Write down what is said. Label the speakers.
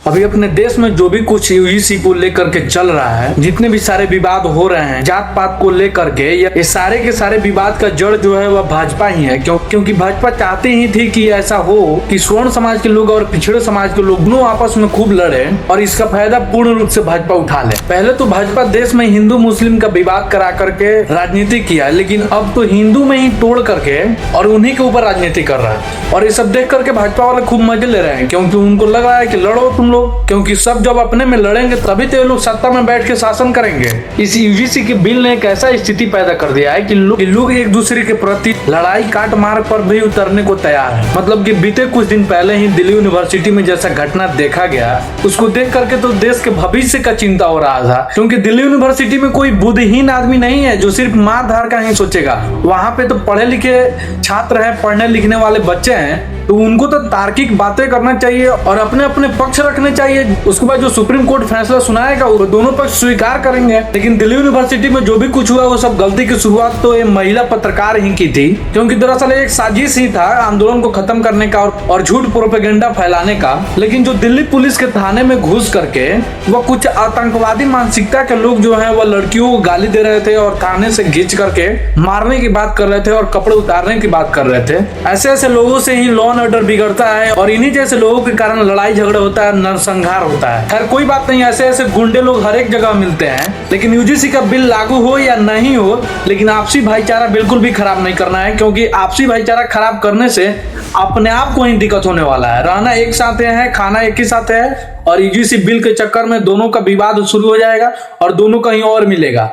Speaker 1: अभी अपने देश में जो भी कुछ यूजीसी को लेकर के चल रहा है, जितने भी सारे विवाद हो रहे हैं जात पात को लेकर के, ये सारे के सारे विवाद का जड़ जो है वह भाजपा ही है। क्योंकि भाजपा चाहती ही थी कि ऐसा हो कि स्वर्ण समाज के लोग और पिछड़े समाज के लोग दोनों आपस में खूब लड़े और इसका फायदा पूर्ण रूप से भाजपा उठा ले। पहले तो भाजपा देश में हिंदू मुस्लिम का विवाद करा करके राजनीति किया, लेकिन अब तो हिंदू में ही तोड़ करके और उन्हीं के ऊपर राजनीति कर रहा है। और ये सब देख करके भाजपा वाले खूब मजे ले रहे हैं, क्योंकि उनको लग रहा है कि लड़ो तुम लोग, क्योंकि सब जब अपने में लड़ेंगे तभी तो ये लोग सत्ता में बैठ के शासन करेंगे। इस यूजीसी के बिल ने एक ऐसा स्थिति पैदा कर दिया है कि लोग एक दूसरे के प्रति लड़ाई काट मार पर भी उतरने को तैयार है। मतलब कि बीते कुछ दिन पहले ही दिल्ली यूनिवर्सिटी में जैसा घटना देखा गया, उसको देख करके तो देश के भविष्य का चिंता हो रहा था। क्योंकि दिल्ली यूनिवर्सिटी में कोई बुद्धिहीन आदमी नहीं है जो सिर्फ मार धार का ही सोचेगा। वहां पे तो पढ़े लिखे छात्र हैं, पढ़ने लिखने वाले बच्चे हैं, तो उनको तो तार्किक बातें करना चाहिए और अपने अपने पक्ष रखने चाहिए। उसके बाद जो सुप्रीम कोर्ट फैसला सुनाएगा वो दोनों पक्ष स्वीकार करेंगे। लेकिन दिल्ली यूनिवर्सिटी में जो भी कुछ हुआ वो सब गलती की शुरुआत तो ये महिला पत्रकार ही की थी, क्योंकि दरअसल एक साजिश ही था आंदोलन को खत्म करने का और झूठ प्रोपेगेंडा फैलाने का। लेकिन जो दिल्ली पुलिस के थाने में घुस करके वो कुछ आतंकवादी मानसिकता के लोग जो है वो लड़कियों को गाली दे रहे थे और थाने से खींच करके मारने की बात कर रहे थे और कपड़े उतारने की बात कर रहे थे। ऐसे ऐसे लोगों से ही लॉ एंड ऑर्डर बिगड़ता है और इन्हीं जैसे लोगों के कारण लड़ाई झगड़ा होता है, नरसंहार होता है। खैर कोई बात नहीं, ऐसे ऐसे गुंडे लोग हर एक जगह मिलते हैं। लेकिन यूजीसी का बिल लागू हो या नहीं हो, लेकिन आपसी भाईचारा बिल्कुल भी खराब नहीं करना है, क्योंकि आपसी भाईचारा खराब करने से अपने आप को ही दिक्कत होने वाला है। रहना एक साथ है, खाना एक ही साथ है, और यूजीसी बिल के चक्कर में दोनों का विवाद शुरू हो जाएगा और दोनों कहीं और मिलेगा।